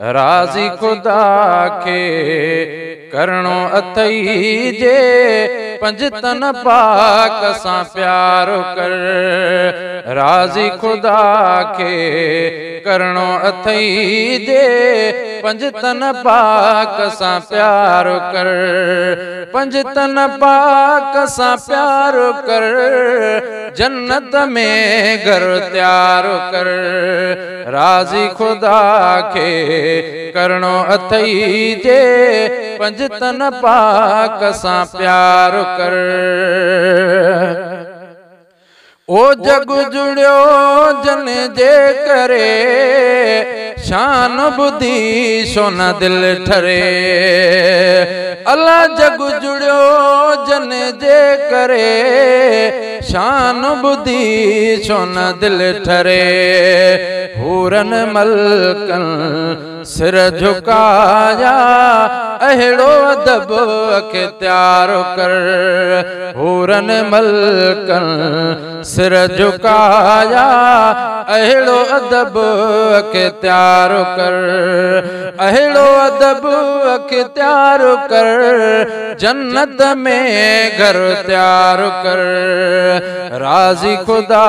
राज़ी खुदा के करणो अथई जे पंज तन पाक सां प्यार कर। राज़ी खुदा के करणो अथई जे पंज तन पाक सां प्यार कर। पंज तन पाक सां प्यार कर, जन्नत में घर तैयार कर। राज़ी खुदा के करणो अथई जे पंज तन पाक सां प्यार कर। ओ जग जुड़ियो जन जे करे, शान बुधी सोन दिल ठरे। अल्लाह जग जुड़ियो जन जे करे, शान बुधी सोन दिल ठरे। हूरन मलकन सिर झुकाया, अहिड़ो अदब अख्तियार कर। हूरन मलकन सिर झुकाया, अहिड़ो अदब अख्तियार कर। अहिड़ो अदब अख्तियार कर, जन्नत में घर तैयार कर। राज़ी खुदा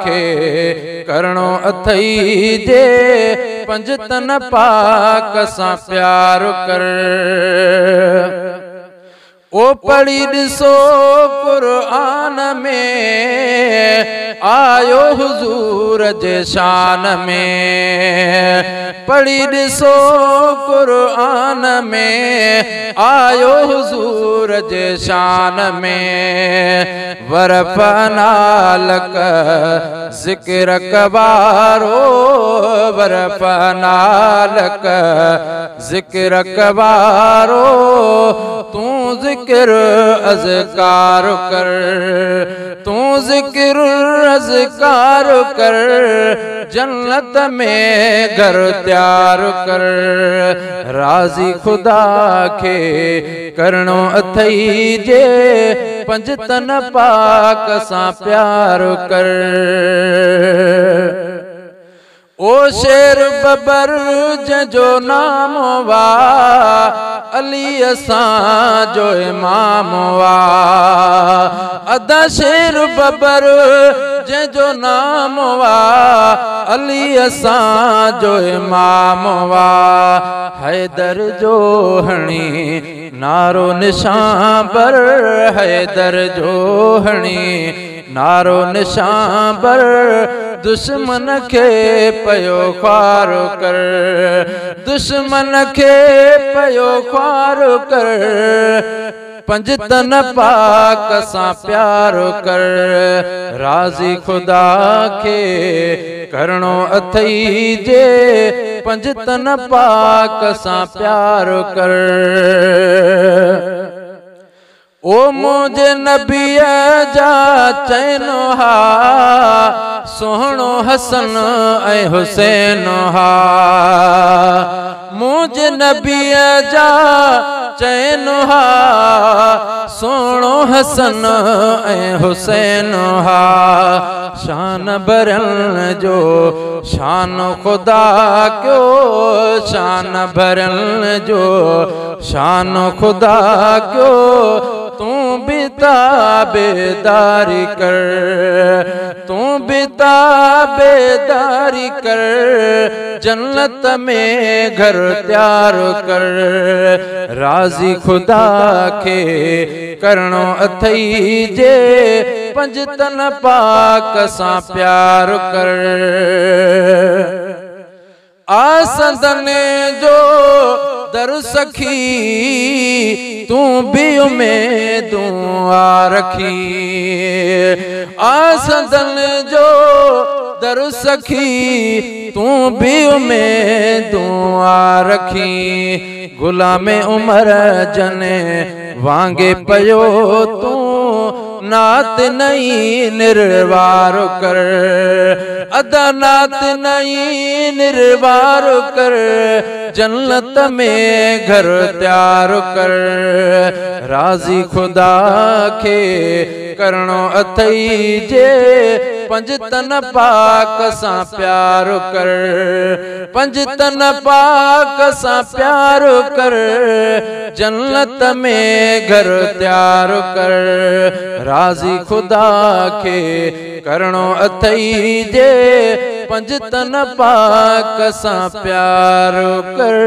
के करणो अथई जे पंज तन पाक सां प्यार कर। ओ पढ़ी ॾिसो क़ुरान में, आयो हुजूर जे शान में। पढ़ी ॾिसो क़ुरान में, आयो हुजूर जे शान में। वरफनालक ज़िक्र कबारो, वरफनालक ज़िक्र कबारो। तू ज़िक्र अज़कार कर, तू ज़िक्र अज़कार कर, जन्नत में घर तैयार कर। राज़ी खुदा के करणो अथई जे पंज तन पाक सां प्यार कर। ओ शेर बबर जंहिंजो नाम वा, अली असां जो इमाम वा। अदा शेर बबर जंहिंजो नाम वा, अली असां जो इमाम वा। हैदर जो हणी नारो निशान बर, हैदर जो हणी नारो निशान बर। दुश्मन के पयो ख्वार कर, दुश्मन के पयो ख्वार कर। पंज तन पाक सां प्यार कर। राज़ी खुदा के करणो अथई जे पंज तन पाक सां प्यार कर। ओ मुझे नबीअ जा चैनो हा, सोहणो हसन ऐं हुसैन हा। मुझे नबीअ जा चैनो हा, सोहणो हसन ऐं हुसैन हा। शान भरन जो शान खुदा क्यो, शान भरन जो शान खुदा क्यो। तू भी ताबेदारी कर, तू भी ताबेदारी कर, जन्नत में घर तैयार कर। राज़ी खुदा के करणो अथई जे पंज तन पाक सां प्यार कर। आसदन जो दर सखी, तू भी उम्मीदूं आ रखी। आसदन जो दर सखी, तू भी उम्मीदूं आ रखी। गुलाम उमर जने वांगे पयो तू, नात नहीं निर्वार कर, अदा नात नहीं निर्वार कर, जन्नत में घर त्यार कर। राजी खुदा के करणो अथई जे, पंज तन पाक सा प्यार कर, पंज तन पाक सा प्यार कर, जन्नत में घर त्यार कर। राजी खुदा के करणो अथई जे, पंज तन पाक सा प्यार कर।